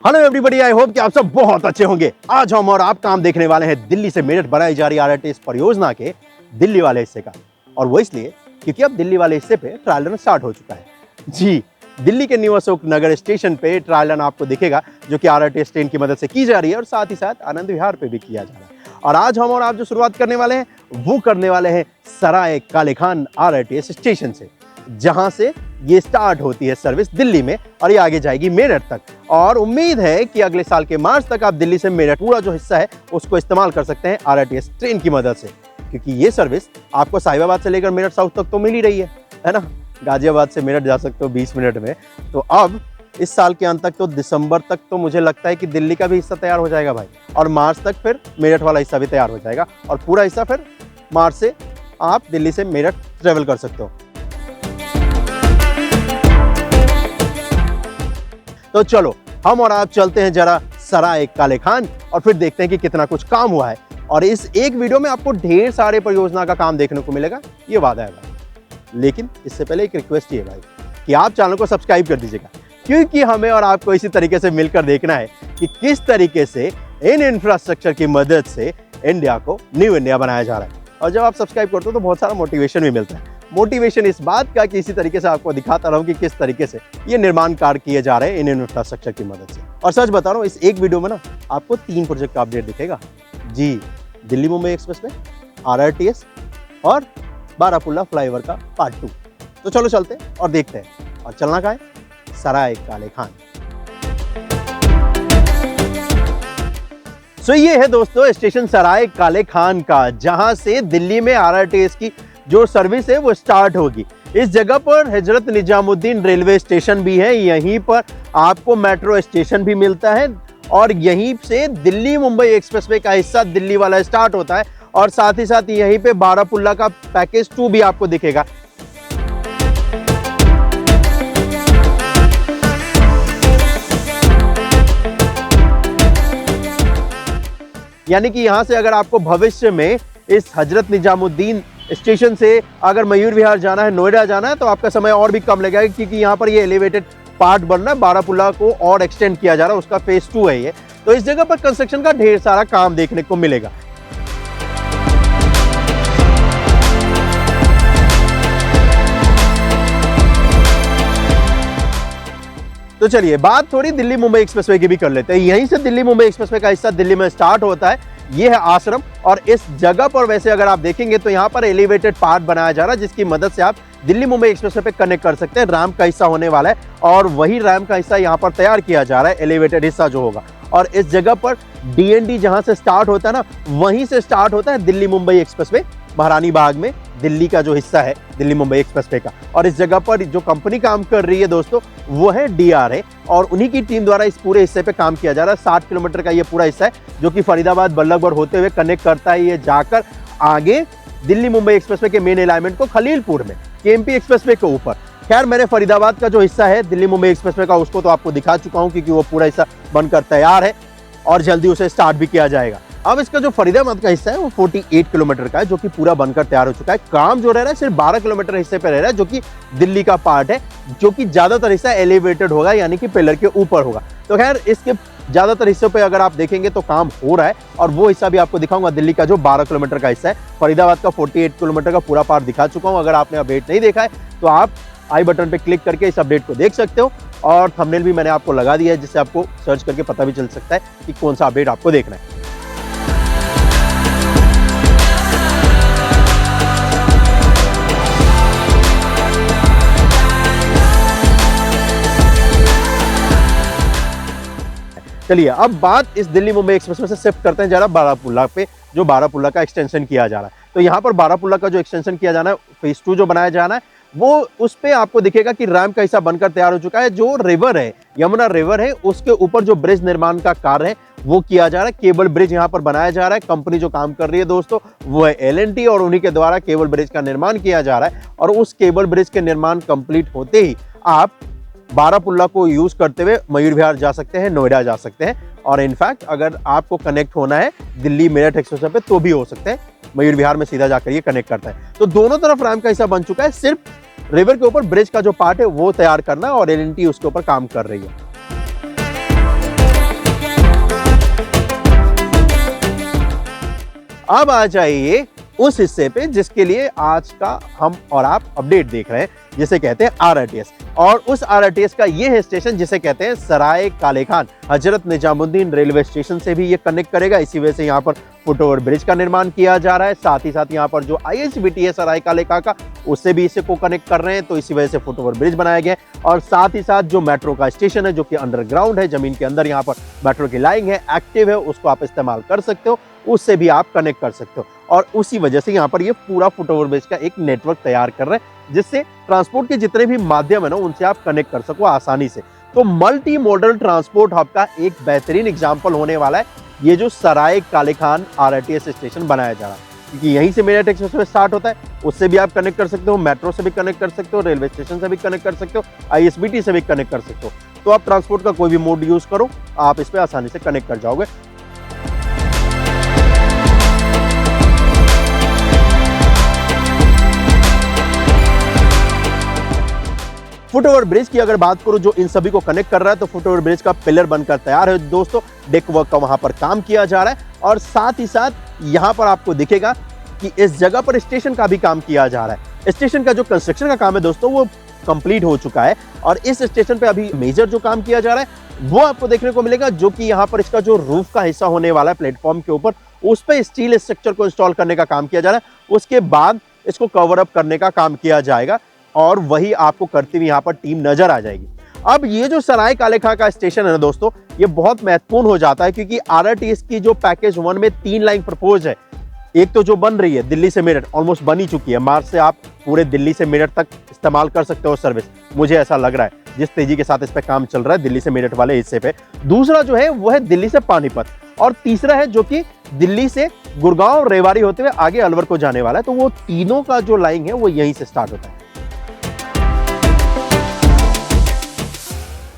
Hello everybody, I hope कि आप सब बहुत अच्छे होंगे। आज हम और आप काम देखने वाले हैं दिल्ली से मेरठ बनाई जा रही आरआरटीएस परियोजना के दिल्ली वाले हिस्से का। और वो इसलिए क्योंकि अब दिल्ली वाले हिस्से पे ट्रायल रन स्टार्ट हो चुका है। जी, दिल्ली के न्यू अशोक नगर स्टेशन पे ट्रायल रन आपको दिखेगा, जो कि आरआरटीएस ट्रेन की मदद से की जा रही है और साथ ही साथ आनंद विहार पे भी किया जा रहा है। और आज हम और आप जो शुरुआत करने वाले हैं वो करने वाले हैं सराय काले खान आरआरटीएस स्टेशन से, जहां से ये स्टार्ट होती है सर्विस दिल्ली में और ये आगे जाएगी मेरठ तक। और उम्मीद है कि अगले साल के मार्च तक आप दिल्ली से मेरठ पूरा जो हिस्सा है उसको इस्तेमाल कर सकते हैं आरआरटीएस ट्रेन की मदद से, क्योंकि ये सर्विस आपको साहिबाबाद से लेकर मेरठ साउथ तक तो मिल ही रही है ना। गाजियाबाद से मेरठ जा सकते हो 20 मिनट में। तो अब इस साल के अंत तक तो दिसंबर तक तो मुझे लगता है कि दिल्ली का भी हिस्सा तैयार हो जाएगा भाई, और मार्च तक फिर मेरठ वाला हिस्सा भी तैयार हो जाएगा और पूरा हिस्सा फिर मार्च से आप दिल्ली से मेरठ ट्रेवल कर सकते हो। तो चलो हम और आप चलते हैं जरा सराय काले खान और फिर देखते हैं कि कितना कुछ काम हुआ है। और इस एक वीडियो में आपको ढेर सारे परियोजना का काम देखने को मिलेगा, ये वादा है भाई। लेकिन इससे पहले एक रिक्वेस्ट है भाई कि आप चैनल को सब्सक्राइब कर दीजिएगा, क्योंकि हमें और आपको इसी तरीके से मिलकर देखना है कि किस तरीके से इन इंफ्रास्ट्रक्चर की मदद से इंडिया को न्यू इंडिया बनाया जा रहा है। और जब आप सब्सक्राइब करते हो तो बहुत सारा मोटिवेशन भी मिलता है। मोटिवेशन इस बात का कि इसी तरीके से आपको दिखाता रहूं कि किस तरीके से ये निर्माण कार्य किए जा रहे हैं इन इंफ्रास्ट्रक्चर की मदद से। और सच बता रहा हूं, इस एक वीडियो में ना आपको 3 प्रोजेक्ट का अपडेट दिखेगा। जी, दिल्ली मुंबई एक्सप्रेस में, आरआरटीएस और बारापुल्ला फ्लाईओवर का पार्ट 2। तो चलो चलते हैं और देखते हैं। और चलना कहाँ है? सराय काले खान। सो ये है दोस्तों स्टेशन सराय काले खान का, जहां से दिल्ली में आरआरटीएस की जो सर्विस है वो स्टार्ट होगी। इस जगह पर हजरत निजामुद्दीन रेलवे स्टेशन भी है, यहीं पर आपको मेट्रो स्टेशन भी मिलता है और यहीं से दिल्ली मुंबई एक्सप्रेसवे का हिस्सा दिल्ली वाला स्टार्ट होता है। और साथ ही साथ यहीं पे बारापुल्ला का पैकेज 2 भी आपको दिखेगा। यानी कि यहां से अगर आपको भविष्य में इस हजरत निजामुद्दीन स्टेशन से अगर मयूर विहार जाना है, नोएडा जाना है, तो आपका समय और भी कम लगेगा, क्योंकि यहाँ पर ये एलिवेटेड पार्ट बन रहा है, बारापुल्ला को और एक्सटेंड किया जा रहा है, उसका फेज 2 है ये। तो इस जगह पर कंस्ट्रक्शन का ढेर सारा काम देखने को मिलेगा। तो चलिए बात थोड़ी दिल्ली मुंबई एक्सप्रेसवे की भी कर लेते हैं। यहीं से दिल्ली मुंबई एक्सप्रेसवे का हिस्सा दिल्ली में स्टार्ट होता है। ये है आश्रम, और इस जगह पर वैसे अगर आप देखेंगे तो यहाँ पर एलिवेटेड पार्ट बनाया जा रहा है, जिसकी मदद से आप दिल्ली मुंबई एक्सप्रेसवे पे कनेक्ट कर सकते हैं। रैम्प का हिस्सा होने वाला है और वही रैम्प का हिस्सा यहाँ पर तैयार किया जा रहा है, एलिवेटेड हिस्सा जो होगा। और इस जगह पर डीएनडी जहां से स्टार्ट होता है ना, वहीं से स्टार्ट होता है दिल्ली मुंबई एक्सप्रेसवे महारानी बाग में, दिल्ली का जो हिस्सा है दिल्ली मुंबई एक्सप्रेसवे का। और इस जगह पर जो कंपनी काम कर रही है दोस्तों वो है डीआरए, और उन्हीं की टीम द्वारा इस पूरे हिस्से पे काम किया जा रहा है। 60 किलोमीटर का ये पूरा हिस्सा है, जो कि फरीदाबाद बल्लभगढ़ होते हुए कनेक्ट करता है ये जाकर आगे दिल्ली मुंबई एक्सप्रेसवे के मेन अलाइनमेंट को खलीलपुर में, केएमपी एक्सप्रेसवे के ऊपर। खैर, मैंने फरीदाबाद का जो हिस्सा है दिल्ली मुंबई एक्सप्रेसवे का उसको तो आपको दिखा चुका हूं, क्योंकि वो पूरा हिस्सा बनकर तैयार है और जल्दी उसे स्टार्ट भी किया जाएगा। अब इसका जो फरीदाबाद का हिस्सा है वो 48 किलोमीटर का है, जो कि पूरा बनकर तैयार हो चुका है। काम जो रह रहा है सिर्फ 12 किलोमीटर हिस्से पे रह रहा है, जो कि दिल्ली का पार्ट है, जो कि ज्यादातर हिस्सा एलिवेटेड होगा, यानी कि पिलर के ऊपर होगा। तो खैर, इसके ज्यादातर हिस्सों पे अगर आप देखेंगे तो काम हो रहा है, और वो हिस्सा भी आपको दिखाऊंगा। दिल्ली का जो 12 किलोमीटर का हिस्सा है, फरीदाबाद का 48 किलोमीटर का पूरा पार्ट दिखा चुका हूं। अगर आपने अपडेट नहीं देखा है तो आप आई बटन पे क्लिक करके इस अपडेट को देख सकते हो, और थंबनेल भी मैंने आपको लगा दिया है, जिससे आपको सर्च करके पता भी चल सकता है कि कौन सा अपडेट आपको देखना है। चलिए अब बात इस दिल्ली मुंबई एक्सप्रेस में से शिफ्ट करते हैं जरा बारापुल्ला पे, जो बारापुल्ला का एक्सटेंशन किया जा रहा है। तो यहाँ पर बारापुल्ला का जो एक्सटेंशन किया जाना है, फेज 2 जो बनाया जाना है, वो उस पे आपको दिखेगा कि रैम्प का हिस्सा बनकर तैयार हो चुका है। जो रिवर है, यमुना रिवर है, उसके ऊपर जो ब्रिज निर्माण का कार्य है वो किया जा रहा है। केबल ब्रिज यहाँ पर बनाया जा रहा है। कंपनी जो काम कर रही है दोस्तों वो है L&T, और उन्हीं के द्वारा केबल ब्रिज का निर्माण किया जा रहा है। और उस केबल ब्रिज के निर्माण कंप्लीट होते ही आप बारापुल्ला को यूज करते हुए मयूर विहार जा सकते हैं, नोएडा जा सकते हैं। और इनफैक्ट अगर आपको कनेक्ट होना है दिल्ली मेरठ एक्सप्रेस पे तो भी हो सकते हैं, मयूर विहार में सीधा जाकर ये कनेक्ट करता है। तो दोनों तरफ रैम्प का हिस्सा बन चुका है, सिर्फ रिवर के ऊपर ब्रिज का जो पार्ट है वो तैयार करना, और L&T उसके ऊपर काम कर रही है। अब आ जाइए उस हिस्से पे जिसके लिए आज का हम और आप अपडेट देख रहे हैं, जिसे कहते हैं आरआरटीएस। और उस आरआरटीएस का ये है स्टेशन जिसे कहते हैं सराय काले खान। हजरत निजामुद्दीन रेलवे स्टेशन से भी ये कनेक्ट करेगा, इसी वजह से यहाँ पर फुटओवर ब्रिज का निर्माण किया जा रहा है। साथ ही साथ यहाँ पर जो आईएसबीटी है सराय काले खान का, उससे भी इसे को कनेक्ट कर रहे हैं, तो इसी वजह से फुटओवर ब्रिज बनाया गया है। और साथ ही साथ जो मेट्रो का स्टेशन है जो कि अंडरग्राउंड है, जमीन के अंदर यहाँ पर मेट्रो की लाइन है, एक्टिव है, उसको आप इस्तेमाल कर सकते हो, उससे भी आप कनेक्ट कर सकते हो। और उसी वजह से यहाँ पर ये पूरा फुटओवर ब्रिज का एक नेटवर्क तैयार कर रहे हैं, जिससे ट्रांसपोर्ट के जितने भी माध्यम है ना उनसे आप कनेक्ट कर सको आसानी से। तो मल्टी मॉडल ट्रांसपोर्ट हब का एक बेहतरीन एग्जाम्पल होने वाला है ये जो सराय काले खान आरआरटीएस स्टेशन बनाया जा रहा है, क्योंकि यहीं से मेरठ एक्सप्रेस में स्टार्ट होता है, उससे भी आप कनेक्ट कर सकते हो, मेट्रो से भी कनेक्ट कर सकते हो, रेलवे स्टेशन से भी कनेक्ट कर सकते हो, आईएसबीटी से भी कनेक्ट कर सकते हो। तो आप ट्रांसपोर्ट का कोई भी मोड यूज करो, आप इस पे आसानी से कनेक्ट कर जाओगे। फुटओवर ब्रिज की अगर बात करूं जो इन सभी को कनेक्ट कर रहा है, तो फुटओवर ब्रिज का पिलर बनकर तैयार है दोस्तों। डेक वर्क का वहां पर काम किया जा रहा है और साथ ही साथ यहां पर आपको दिखेगा कि इस जगह पर स्टेशन का भी काम किया जा रहा है। स्टेशन का जो कंस्ट्रक्शन का काम है दोस्तों वो कंप्लीट हो चुका है और इस स्टेशन पे अभी मेजर जो काम किया जा रहा है वो आपको देखने को मिलेगा, जो कि यहाँ पर इसका जो रूफ का हिस्सा होने वाला है प्लेटफॉर्म के ऊपर, उस पर स्टील स्ट्रक्चर को इंस्टॉल करने का काम किया जा रहा है। उसके बाद इसको कवर अप करने का काम किया जाएगा और वही आपको करती हुई यहाँ पर टीम नजर आ जाएगी। अब ये जो सराय काले खान का स्टेशन है ना दोस्तों, ये बहुत महत्वपूर्ण हो जाता है, क्योंकि आरआरटीएस की जो पैकेज 1 में 3 लाइन प्रपोज है। एक तो जो बन रही है दिल्ली से मेरठ, ऑलमोस्ट बनी चुकी है, मार्च से आप पूरे दिल्ली से मेरठ तक इस्तेमाल कर सकते हो सर्विस, मुझे ऐसा लग रहा है जिस तेजी के साथ इस पे काम चल रहा है दिल्ली से मेरठ वाले हिस्से पे। दूसरा जो है वो है दिल्ली से पानीपत, और तीसरा है जो कि दिल्ली से गुड़गांव रेवाड़ी होते हुए आगे अलवर को जाने वाला है। तो वो तीनों का जो लाइन है वो यहीं से स्टार्ट होता है।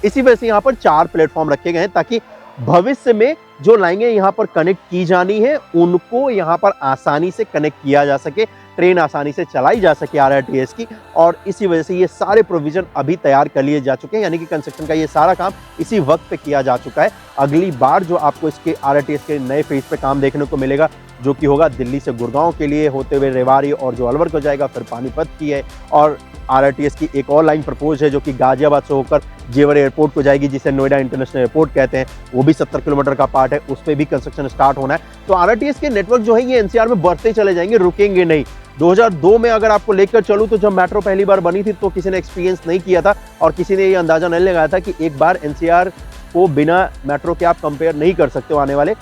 इसी वजह से यहाँ पर 4 प्लेटफॉर्म रखे गए हैं ताकि भविष्य में जो लाइनें यहाँ पर कनेक्ट की जानी है उनको यहाँ पर आसानी से कनेक्ट किया जा सके, ट्रेन आसानी से चलाई जा सके आरआरटीएस की। और इसी वजह से ये सारे प्रोविजन अभी तैयार कर लिए जा चुके हैं, यानी कि कंस्ट्रक्शन का ये सारा काम इसी वक्त पे किया जा चुका है। अगली बार जो आपको इसके आरआरटीएस के नए फेज पे काम देखने को मिलेगा, जो कि होगा दिल्ली से गुड़गांव के लिए होते हुए रेवाड़ी और जो अलवर को जाएगा, फिर पानीपत की है। और आरआरटीएस की एक और लाइन प्रपोज है जो कि गाजियाबाद से होकर जेवर एयरपोर्ट को जाएगी, जिसे नोएडा इंटरनेशनल एयरपोर्ट कहते हैं, वो भी 70 किलोमीटर का पार्ट है, उस पर भी कंस्ट्रक्शन स्टार्ट होना है। तो आरआरटीएस के नेटवर्क जो है ये एनसीआर में बढ़ते चले जाएंगे, रुकेंगे नहीं। 2002 में अगर आपको लेकर चलूं तो जब मेट्रो पहली बार बनी थी तो किसी ने एक्सपीरियंस नहीं किया था और किसी ने ये अंदाजा नहीं लगाया था कि एक बार एनसीआर को बिना मेट्रो के आप कंपेयर नहीं कर सकते हो आने वाले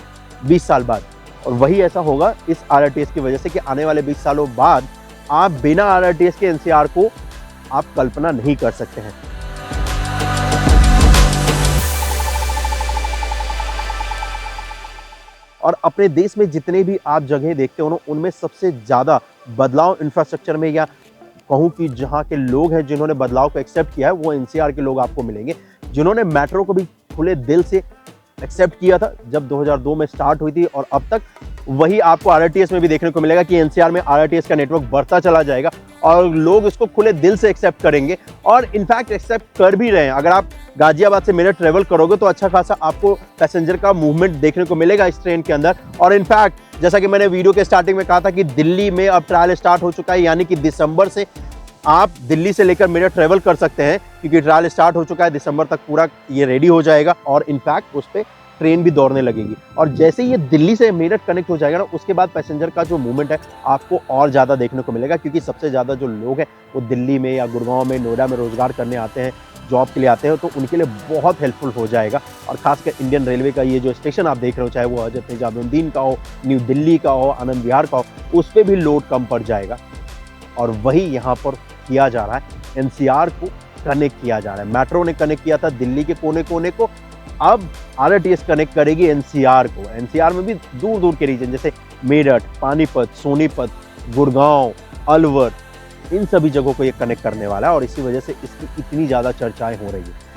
20 साल बाद। और वही ऐसा होगा इस आरआरटीएस की वजह से कि आने वाले 20 सालों बाद आप बिना आरआरटीएस के एनसीआर को आप कल्पना नहीं कर सकते हैं। और अपने देश में जितने भी आप जगह देखते हो ना, उनमें सबसे ज्यादा बदलाव इंफ्रास्ट्रक्चर में, या कहूं कि जहां के लोग हैं जिन्होंने बदलाव को एक्सेप्ट किया है, वो एनसीआर के लोग आपको मिलेंगे, जिन्होंने मेट्रो को भी खुले दिल से एक्सेप्ट किया था जब 2002 में स्टार्ट हुई थी और अब तक। वही आपको आरआरटीएस में भी देखने को मिलेगा कि एनसीआर में आरआरटीएस का नेटवर्क बढ़ता चला जाएगा और लोग इसको खुले दिल से एक्सेप्ट करेंगे और इनफैक्ट एक्सेप्ट कर भी रहे हैं। अगर आप गाजियाबाद से मेरठ ट्रेवल करोगे तो अच्छा खासा आपको पैसेंजर का मूवमेंट देखने को मिलेगा इस ट्रेन के अंदर। और इनफैक्ट जैसा कि मैंने वीडियो के स्टार्टिंग में कहा था कि दिल्ली में अब ट्रायल स्टार्ट हो चुका है, यानी कि दिसंबर से आप दिल्ली से लेकर मेरठ ट्रेवल कर सकते हैं, क्योंकि ट्रायल स्टार्ट हो चुका है। दिसंबर तक पूरा ये रेडी हो जाएगा और इनफैक्ट उस पर ट्रेन भी दौड़ने लगेगी। और जैसे ये दिल्ली से मेरठ कनेक्ट हो जाएगा ना, उसके बाद पैसेंजर का जो मूवमेंट है आपको और ज़्यादा देखने को मिलेगा, क्योंकि सबसे ज़्यादा जो लोग हैं वो दिल्ली में या गुड़गांव में, नोएडा में रोजगार करने आते हैं, जॉब के लिए आते हैं, तो उनके लिए बहुत हेल्पफुल हो जाएगा। और खासकर इंडियन रेलवे का ये जो स्टेशन आप देख रहे हो, चाहे वो हजरत निजामुद्दीन का हो, न्यू दिल्ली का हो, आनंद विहार का हो, उस पर भी लोड कम पड़ जाएगा। और वही यहाँ पर किया जा रहा है, एनसीआर को कनेक्ट किया जा रहा है। मेट्रो ने कनेक्ट किया था दिल्ली के कोने कोने को, अब आरआरटीएस कनेक्ट करेगी एनसीआर को। एनसीआर में भी दूर दूर के रीजन जैसे मेरठ, पानीपत, सोनीपत, गुड़गांव, अलवर, इन सभी जगहों को ये कनेक्ट करने वाला है और इसी वजह से इसकी इतनी ज्यादा चर्चाएं हो रही है।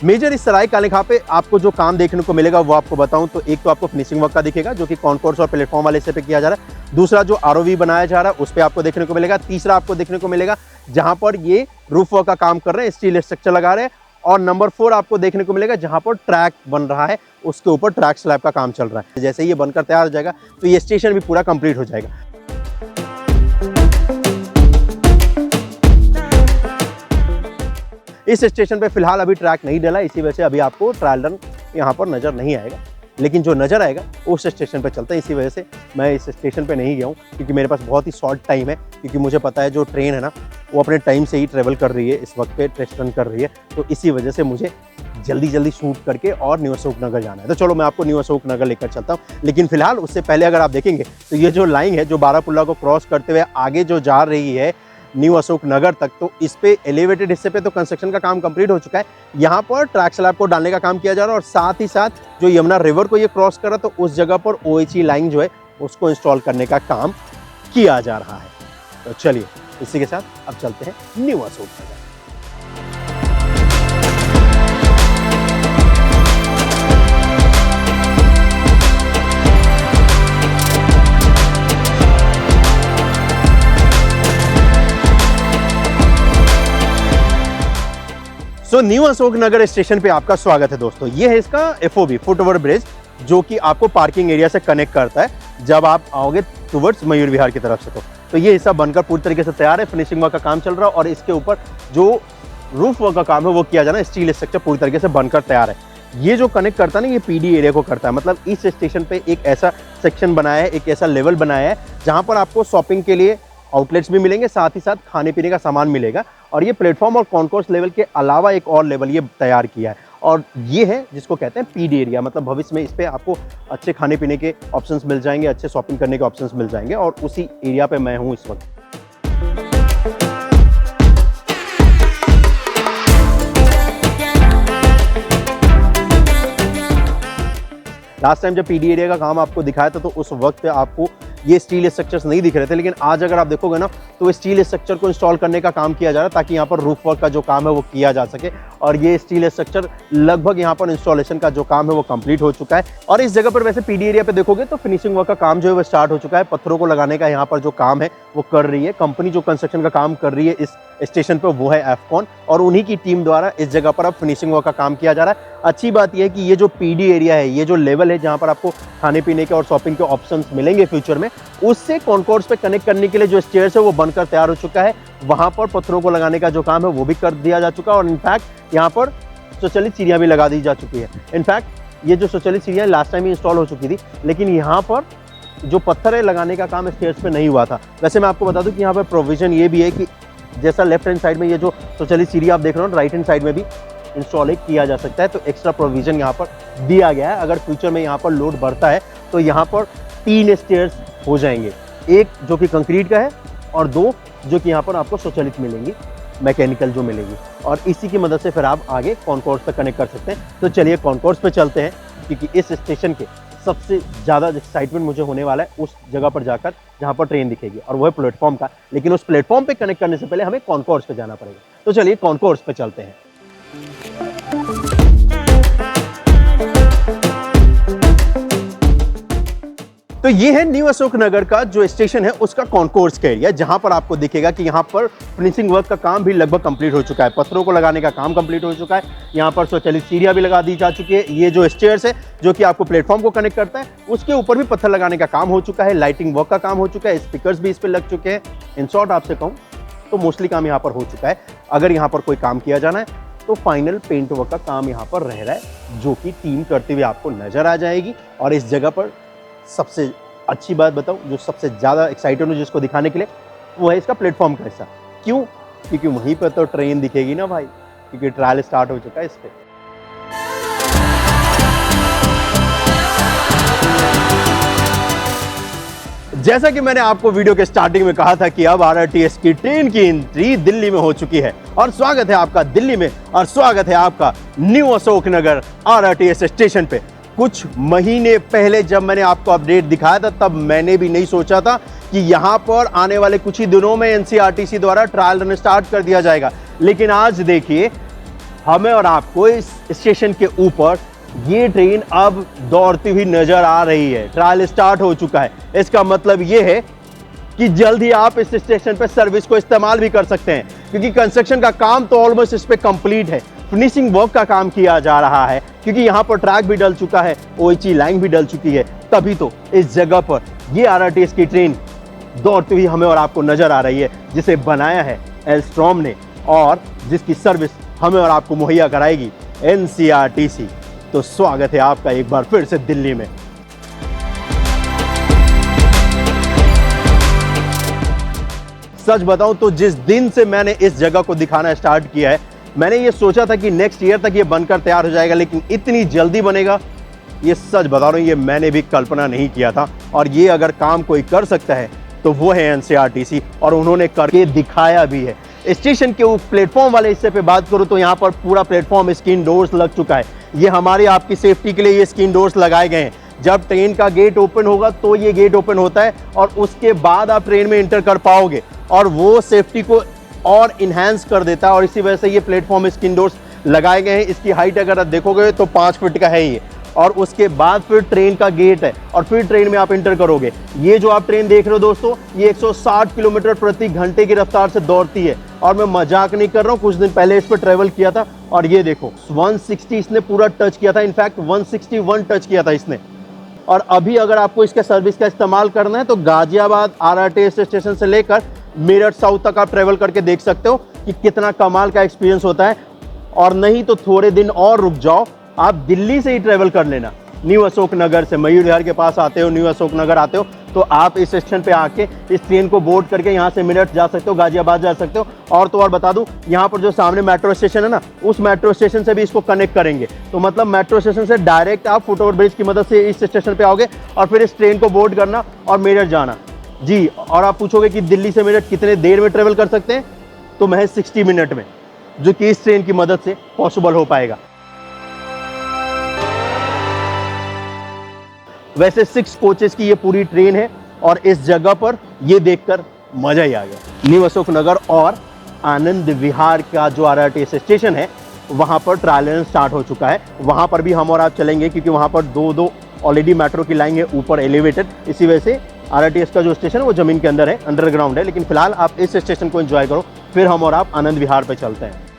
मेजर इस सराय काले खान पे आपको जो काम देखने को मिलेगा वो आपको बताऊं तो एक तो आपको फिनिशिंग वर्क का दिखेगा, जो कि कॉन्कोर्स और प्लेटफॉर्म वाले हिस्से पे किया जा रहा है। दूसरा जो आरओवी बनाया जा रहा है उस पे आपको देखने को मिलेगा। तीसरा आपको देखने को मिलेगा जहां पर ये रूफ वर्क का काम कर रहे हैं, स्टील स्ट्रक्चर लगा रहे हैं। और नंबर 4 आपको देखने को मिलेगा जहां पर ट्रैक बन रहा है, उसके ऊपर ट्रैक स्लैब का काम चल रहा है। जैसे ये बनकर तैयार हो जाएगा तो ये स्टेशन भी पूरा कंप्लीट हो जाएगा। इस स्टेशन पे फिलहाल अभी ट्रैक नहीं डला, इसी वजह से अभी आपको ट्रायल रन यहाँ पर नजर नहीं आएगा, लेकिन जो नजर आएगा उस स्टेशन पे चलता है। इसी वजह से मैं इस स्टेशन पे नहीं गया हूँ, क्योंकि मेरे पास बहुत ही शॉर्ट टाइम है, क्योंकि मुझे पता है जो ट्रेन है ना वो अपने टाइम से ही ट्रेवल कर रही है, इस वक्त पे टेस्ट रन कर रही है, तो इसी वजह से मुझे जल्दी जल्दी शूट करके और न्यू अशोक नगर जाना है। तो चलो मैं आपको न्यू अशोक नगर लेकर चलता हूँ, लेकिन फिलहाल उससे पहले अगर आप देखेंगे तो ये जो लाइन है जो बारापुल्ला को क्रॉस करते हुए आगे जो जा रही है न्यू अशोक नगर तक, तो इस पे एलिवेटेड हिस्से पे तो कंस्ट्रक्शन का काम कंप्लीट हो चुका है। यहाँ पर ट्रैक स्लैब को डालने का काम किया जा रहा है और साथ ही साथ जो यमुना रिवर को ये क्रॉस कर रहा है तो उस जगह पर OHE लाइन जो है उसको इंस्टॉल करने का काम किया जा रहा है। तो चलिए इसी के साथ अब चलते हैं new Ashok Nagar. New Ashok Nagar station पे आपका स्वागत है दोस्तों। ये है इसका FOB फुट ओवर ब्रिज, जो कि आपको पार्किंग एरिया से कनेक्ट करता है जब आप आओगे टुवर्ड्स मयूर विहार की तरफ से। तो ये हिस्सा बनकर पूरी तरीके से तैयार है, फिनिशिंग वर्क का काम चल रहा है और इसके ऊपर जो रूफ वर्क का काम है वो किया जाना, स्टील स्ट्रक्चर पूरी तरीके से बनकर तैयार है। ये जो कनेक्ट करता है ना, ये PD एरिया को करता है, मतलब इस स्टेशन पे एक ऐसा सेक्शन बनाया है, एक ऐसा लेवल बनाया है जहां पर आपको शॉपिंग के लिए आउटलेट्स भी मिलेंगे, साथ ही साथ खाने पीने का सामान मिलेगा। और ये प्लेटफॉर्म और कॉन्कोर्स लेवल के अलावा एक और लेवल ये तैयार किया है, और ये है जिसको कहते हैं PD एरिया। मतलब भविष्य में इस पे आपको अच्छे खाने पीने के ऑप्शंस मिल जाएंगे, अच्छे शॉपिंग करने के ऑप्शंस मिल जाएंगे, और उसी एरिया पे मैं हूँ इस वक्त। लास्ट टाइम जब PD एरिया का काम आपको दिखाया था तो उस वक्त पे आपको ये स्टील स्ट्रक्चर्स नहीं दिख रहे थे, लेकिन आज अगर आप देखोगे ना तो स्टील स्ट्रक्चर को इंस्टॉल करने का काम किया जा रहा है ताकि यहाँ पर रूफ वर्क का जो काम है वो किया जा सके। और ये स्टील स्ट्रक्चर लगभग यहाँ पर इंस्टॉलेशन का जो काम है वो कंप्लीट हो चुका है। और इस जगह पर वैसे PD एरिया पे देखोगे तो फिनिशिंग वर्क का काम जो है वो स्टार्ट हो चुका है। पत्थरों को लगाने का यहाँ पर जो काम है वो कर रही है कंपनी, जो कंस्ट्रक्शन का काम कर रही है इस स्टेशन पे वो है एफकॉन, और उन्हीं की टीम द्वारा इस जगह पर अब फिनिशिंग वर्क का काम किया जा रहा है। अच्छी बात यह है कि ये जो PD एरिया है, ये जो लेवल है जहाँ पर आपको खाने पीने के और शॉपिंग के ऑप्शंस मिलेंगे फ्यूचर में, उससे कॉन्कोर्स पे कनेक्ट करने के लिए जो स्टेयर्स है वो बनकर तैयार हो चुका है। वहां पर पत्थरों को लगाने का जो काम है वो भी कर दिया जा चुका है, और इनफैक्ट यहाँ पर स्वचालित सीढ़ियां भी लगा दी जा चुकी है। इनफैक्ट ये जो स्वचालित सीढ़ियां लास्ट टाइम ही इंस्टॉल हो चुकी थी, लेकिन यहाँ पर जो पत्थर है लगाने का काम स्टेयर्स पे नहीं हुआ था। वैसे मैं आपको बता दूं कि यहाँ पर प्रोविजन ये भी है कि जैसा लेफ्ट हैंड साइड में ये जो स्वचालित सीढ़ी आप देख रहे हो, राइट हैंड साइड में भी इंस्टॉल किया जा सकता है, तो एक्स्ट्रा प्रोविजन यहाँ पर दिया गया है। अगर फ्यूचर में यहाँ पर लोड बढ़ता है तो यहाँ पर 3 स्टेयर्स हो जाएंगे, एक जो कि कंक्रीट का है और 2 जो कि यहाँ पर आपको स्वचालित मिलेंगी, मैकेनिकल जो मिलेगी, और इसी की मदद से फिर आप आगे कॉन्कोर्स पे कनेक्ट कर सकते हैं। तो चलिए कॉन्कोर्स पे चलते हैं, क्योंकि इस स्टेशन के सबसे ज़्यादा एक्साइटमेंट मुझे होने वाला है उस जगह पर जाकर जहाँ पर ट्रेन दिखेगी, और वो है प्लेटफॉर्म का। लेकिन उस प्लेटफॉर्म पे कनेक्ट करने से पहले हमें कॉन्कोर्स पे जाना पड़ेगा। तो चलिए कॉन्कोर्स पे चलते हैं। तो ये है न्यू अशोक नगर का जो स्टेशन है उसका कॉन्कोर्स का एरिया, जहां पर आपको दिखेगा कि यहाँ पर फिनिशिंग वर्क का काम भी लगभग कंप्लीट हो चुका है। पत्थरों को लगाने का काम कंप्लीट हो चुका है, यहाँ पर स्वचालित सीढ़ियां भी लगा दी जा चुकी है। ये जो स्टेयर्स है जो कि आपको प्लेटफॉर्म को कनेक्ट करता है, उसके ऊपर भी पत्थर लगाने का काम हो चुका है, लाइटिंग वर्क का काम हो चुका है, स्पीकर्स भी इस पर लग चुके हैं। इन शॉर्ट आपसे कहूँ तो मोस्टली काम यहाँ पर हो चुका है। अगर यहाँ पर कोई काम किया जाना है तो फाइनल पेंट वर्क का काम यहाँ पर रह रहा है, जो कि टीम करते हुए आपको नजर आ जाएगी। और इस जगह पर सबसे अच्छी बात बताऊं, जो सबसे ज़्यादा एक्साइटेड हूँ जिसको दिखाने के लिए, वो है इसका प्लेटफॉर्म का हिस्सा। क्यों? क्योंकि वहीं पर तो ट्रेन दिखेगी ना भाई, क्योंकि ट्रायल स्टार्ट हो चुका है इस पर। जैसा कि मैंने आपको वीडियो के स्टार्टिंग में कहा था कि अब RRTS की ट्रेन की एंट्री दिल्ली में हो चुकी है, और स्वागत है आपका दिल्ली में, और स्वागत है आपका new Ashok Nagar RRTS station पे। कुछ महीने पहले जब मैंने आपको अपडेट दिखाया था, तब मैंने भी नहीं सोचा था कि यहाँ पर आने वाले कुछ ही दिनों में NCRTC द्वारा ट्रायल रन स्टार्ट कर दिया जाएगा। लेकिन आज देखिए, हमें और आपको इस स्टेशन के ऊपर ये ट्रेन अब दौड़ती हुई नजर आ रही है। ट्रायल स्टार्ट हो चुका है। इसका मतलब ये है कि जल्द ही आप इस स्टेशन पर सर्विस को इस्तेमाल भी कर सकते हैं, क्योंकि कंस्ट्रक्शन का काम तो ऑलमोस्ट इस पे कंप्लीट है। फिनिशिंग वर्क का काम किया जा रहा है, क्योंकि यहाँ पर ट्रैक भी डल चुका है, OHE लाइन भी डल चुकी है, तभी तो इस जगह पर ये RRTS की ट्रेन दौड़ती हुई हमें और आपको नजर आ रही है, जिसे बनाया है एल्स्ट्रॉम ने और जिसकी सर्विस हमें और आपको मुहैया कराएगी NCRTC। तो स्वागत है आपका एक बार फिर से दिल्ली में। सच बताऊं तो जिस दिन से मैंने इस जगह को दिखाना स्टार्ट किया है, मैंने ये सोचा था कि नेक्स्ट ईयर तक ये बनकर तैयार हो जाएगा, लेकिन इतनी जल्दी बनेगा, ये सच बता रहा हूं, ये मैंने भी कल्पना नहीं किया था। और ये अगर काम कोई कर सकता है तो वो है NCRTC, और उन्होंने करके दिखाया भी है। स्टेशन के प्लेटफॉर्म वाले हिस्से पे बात करूं तो यहाँ पर पूरा प्लेटफॉर्म स्क्रीन डोर्स लग चुका है। ये हमारी आपकी सेफ्टी के लिए ये स्क्रीन डोर्स लगाए गए हैं। जब ट्रेन का गेट ओपन होगा तो ये गेट ओपन होता है और उसके बाद आप ट्रेन में एंटर कर पाओगे, और वो सेफ्टी को और इन्हांस कर देता है। और इसी वजह से ये प्लेटफॉर्म स्क्रीन डोर्स लगाए गए हैं। इसकी हाइट अगर आप देखोगे तो 5 फीट का है ये, और उसके बाद फिर ट्रेन का गेट है और फिर ट्रेन में आप एंटर करोगे। ये जो आप ट्रेन देख रहे हो दोस्तों, ये 160 किलोमीटर प्रति घंटे की रफ्तार से दौड़ती है, और मैं मजाक नहीं कर रहा हूँ। कुछ दिन पहले इस पर ट्रेवल किया था और ये देखो 160 इसने पूरा टच किया था, इनफैक्ट 161 टच किया था इसने। और अभी अगर आपको इसके सर्विस का इस्तेमाल करना है तो गाजियाबाद RRTS स्टेशन से लेकर मेरठ साउथ तक आप ट्रेवल करके देख सकते हो कि कितना कमाल का एक्सपीरियंस होता है। और नहीं तो थोड़े दिन और रुक जाओ, आप दिल्ली से ही ट्रेवल कर लेना। न्यू अशोक नगर से मयूर विहार के पास आते हो, न्यू अशोक नगर आते हो, तो आप इस स्टेशन पे आके इस ट्रेन को बोर्ड करके यहाँ से मेरठ जा सकते हो, गाजियाबाद जा सकते हो। और तो और बता दूं, यहाँ पर जो सामने मेट्रो स्टेशन है ना, उस मेट्रो स्टेशन से भी इसको कनेक्ट करेंगे। तो मतलब मेट्रो स्टेशन से डायरेक्ट आप फुटओवर ब्रिज की मदद से इस स्टेशन पे आओगे और फिर इस ट्रेन को बोर्ड करना और मेरठ जाना जी। और आप पूछोगे कि दिल्ली से मेरठ कितने देर में ट्रेवल कर सकते हैं, तो महज 60 मिनट में, जो कि इस ट्रेन की मदद से पॉसिबल हो पाएगा। वैसे 6 कोचेस की ये पूरी ट्रेन है, और इस जगह पर ये देखकर मजा ही आ गया। न्यू अशोक नगर और आनंद विहार का जो RRTS स्टेशन है, वहां पर ट्रायल रन स्टार्ट हो चुका है। वहां पर भी हम और आप चलेंगे, क्योंकि वहां पर दो ऑलरेडी मेट्रो की लाइन है ऊपर एलिवेटेड। इसी वजह से RRTS का जो स्टेशन है वो जमीन के अंदर है, अंडरग्राउंड है। लेकिन फिलहाल आप इस स्टेशन को एंजॉय करो, फिर हम और आप आनंद विहार पे चलते हैं।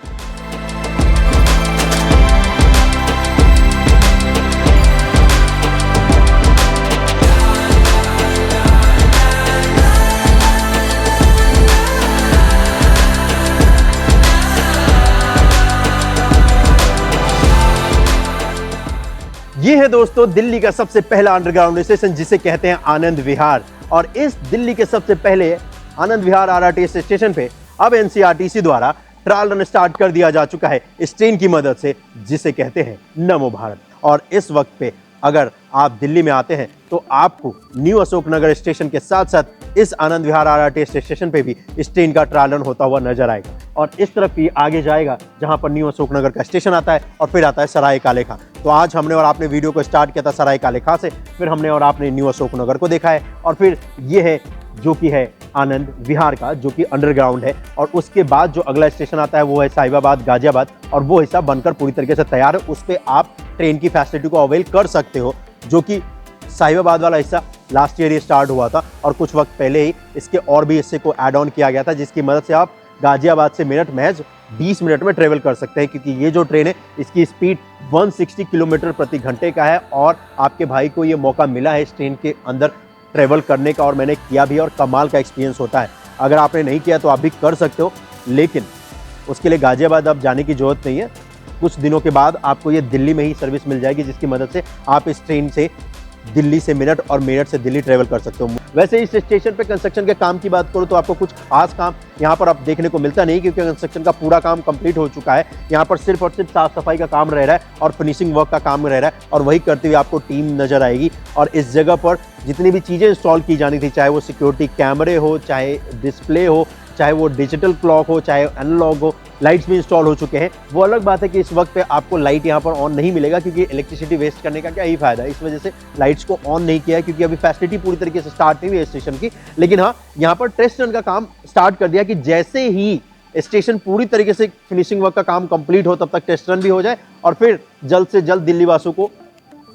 ये है दोस्तों दिल्ली का सबसे पहला अंडरग्राउंड स्टेशन, जिसे कहते हैं आनंद विहार। और इस दिल्ली के सबसे पहले आनंद विहार RRTS स्टेशन पे अब NCRTC द्वारा ट्रायल रन स्टार्ट कर दिया जा चुका है इस ट्रेन की मदद से, जिसे कहते हैं नमो भारत। और इस वक्त पे अगर आप दिल्ली में आते हैं तो आपको न्यू अशोक नगर स्टेशन के साथ साथ इस आनंद विहार RRTS स्टेशन पे भी इस ट्रेन का ट्रायल रन होता हुआ नजर आएगा। और इस तरफ ही आगे जाएगा जहां पर न्यू अशोक नगर का स्टेशन आता है, और फिर आता है सराय काले खां। तो आज हमने और आपने वीडियो को स्टार्ट किया था सराय काले खां से, फिर हमने और आपने न्यू अशोक नगर को देखा है, और फिर ये है जो कि है आनंद विहार का, जो कि अंडरग्राउंड है। और उसके बाद जो अगला स्टेशन आता है वो है साहिबाबाद गाजियाबाद, और वो हिस्सा बनकर पूरी तरीके से तैयार है। उस पर आप ट्रेन की फैसिलिटी को अवेल कर सकते हो, जो कि साहिबाबाद वाला हिस्सा लास्ट ईयर ही स्टार्ट हुआ था, और कुछ वक्त पहले ही इसके और भी हिस्से को ऐड ऑन किया गया था, जिसकी मदद से आप गाजियाबाद से मेरठ महज 20 मिनट में ट्रेवल कर सकते हैं। क्योंकि ये जो ट्रेन है इसकी स्पीड 160 किलोमीटर प्रति घंटे का है, और आपके भाई को ये मौका मिला है इस ट्रेन के अंदर ट्रेवल करने का, और मैंने किया भी, और कमाल का एक्सपीरियंस होता है। अगर आपने नहीं किया तो आप भी कर सकते हो, लेकिन उसके लिए गाजियाबाद अब जाने की जरूरत नहीं है। कुछ दिनों के बाद आपको ये दिल्ली में ही सर्विस मिल जाएगी, जिसकी मदद से आप इस ट्रेन से दिल्ली से मेरठ और मेरठ से दिल्ली ट्रेवल कर सकते हो। वैसे इस स्टेशन पे कंस्ट्रक्शन के काम की बात करूँ तो आपको कुछ खास काम यहाँ पर आप देखने को मिलता नहीं, क्योंकि कंस्ट्रक्शन का पूरा काम कंप्लीट हो चुका है। यहाँ पर सिर्फ और सिर्फ साफ सफाई का काम रह रहा है और फिनिशिंग वर्क का काम रह रहा है, और वही करते हुए आपको टीम नजर आएगी। और इस जगह पर जितनी भी चीज़ें इंस्टॉल की जानी थी, चाहे वो सिक्योरिटी कैमरे हो, चाहे डिस्प्ले हो, चाहे वो डिजिटल क्लॉक हो, चाहे एनालॉग हो, लाइट्स भी इंस्टॉल हो चुके हैं। वो अलग बात है कि इस वक्त पे आपको लाइट यहाँ पर ऑन नहीं मिलेगा, क्योंकि इलेक्ट्रिसिटी वेस्ट करने का क्या ही फायदा है। इस वजह से लाइट्स को ऑन नहीं किया है, क्योंकि अभी फैसिलिटी पूरी तरीके से स्टार्ट नहीं हुई है स्टेशन की। लेकिन हाँ, यहाँ पर टेस्ट रन का काम स्टार्ट कर दिया कि जैसे ही स्टेशन पूरी तरीके से फिनिशिंग वर्क का काम कंप्लीट हो, तब तक टेस्ट रन भी हो जाए, और फिर जल्द से जल्द दिल्ली वासियों को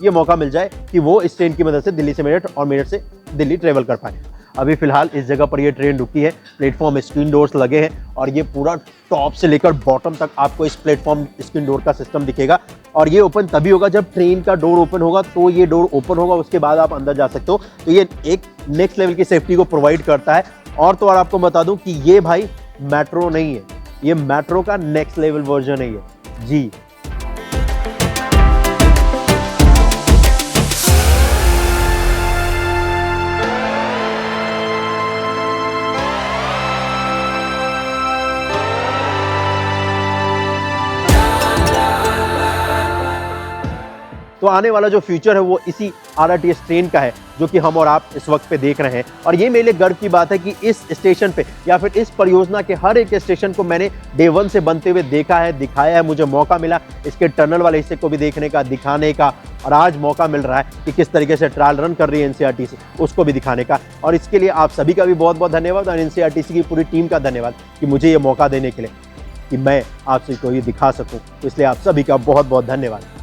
ये मौका मिल जाए कि वो इस ट्रेन की मदद से दिल्ली से मेरठ और मेरठ से दिल्ली ट्रेवल कर पाए। अभी फिलहाल इस जगह पर ये ट्रेन रुकी है, प्लेटफॉर्म स्क्रीन डोर्स लगे हैं, और ये पूरा टॉप से लेकर बॉटम तक आपको इस प्लेटफॉर्म स्क्रीन डोर का सिस्टम दिखेगा। और ये ओपन तभी होगा जब ट्रेन का डोर ओपन होगा, तो ये डोर ओपन होगा, उसके बाद आप अंदर जा सकते हो। तो ये एक नेक्स्ट लेवल की सेफ्टी को प्रोवाइड करता है। और तो और आपको बता दूं कि ये भाई मेट्रो नहीं है, ये मेट्रो का नेक्स्ट लेवल वर्जन है ये जी। तो आने वाला जो फ्यूचर है वो इसी RRTS ट्रेन का है, जो कि हम और आप इस वक्त पे देख रहे हैं। और ये मेरे लिए गर्व की बात है कि इस स्टेशन पे या फिर इस परियोजना के हर एक स्टेशन को मैंने डे 1 से बनते हुए देखा है, दिखाया है। मुझे मौका मिला इसके टनल वाले हिस्से को भी देखने का, दिखाने का, और आज मौका मिल रहा है कि किस तरीके से ट्रायल रन कर रही है NCRTC, उसको भी दिखाने का। और इसके लिए आप सभी का भी बहुत बहुत धन्यवाद, और NCRTC की पूरी टीम का धन्यवाद कि मुझे ये मौका देने के लिए कि मैं आप सभी को ये दिखा सकूँ। तो इसलिए आप सभी का बहुत बहुत धन्यवाद।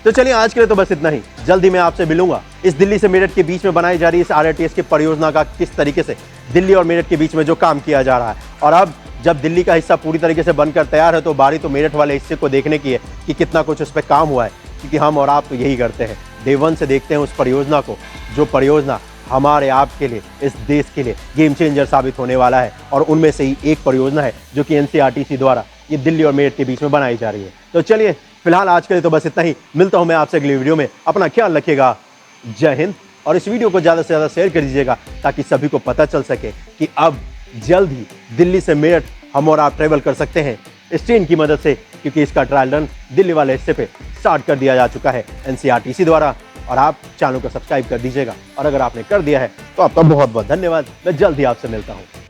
तो चलिए आज के लिए तो बस इतना ही। जल्द ही मैं आपसे मिलूंगा इस दिल्ली से मेरठ के बीच में बनाई जा रही इस RRTS की परियोजना का किस तरीके से दिल्ली और मेरठ के बीच में जो काम किया जा रहा है। और अब जब दिल्ली का हिस्सा पूरी तरीके से बनकर तैयार है, तो बारी तो मेरठ वाले हिस्से को देखने की है कि कितना कुछ उस पर काम हुआ है। क्योंकि हम और आप तो यही करते हैं, डे 1 से देखते हैं उस परियोजना को, जो परियोजना हमारे आपके लिए, इस देश के लिए गेम चेंजर साबित होने वाला है। और उनमें से ही एक परियोजना है जो कि NCRTC द्वारा ये दिल्ली और मेरठ के बीच में बनाई जा रही है। तो चलिए फिलहाल आज के लिए तो बस इतना ही। मिलता हूं मैं आपसे अगली वीडियो में। अपना ख्याल रखिएगा। जय हिंद। और इस वीडियो को ज़्यादा से ज़्यादा शेयर कर दीजिएगा, ताकि सभी को पता चल सके कि अब जल्द ही दिल्ली से मेरठ हम और आप ट्रेवल कर सकते हैं इस ट्रेन की मदद से, क्योंकि इसका ट्रायल रन दिल्ली वाले हिस्से पे स्टार्ट कर दिया जा चुका है NCRTC द्वारा। और आप चैनल को सब्सक्राइब कर दीजिएगा, और अगर आपने कर दिया है तो आपका बहुत बहुत धन्यवाद। मैं जल्द ही आपसे मिलता हूँ।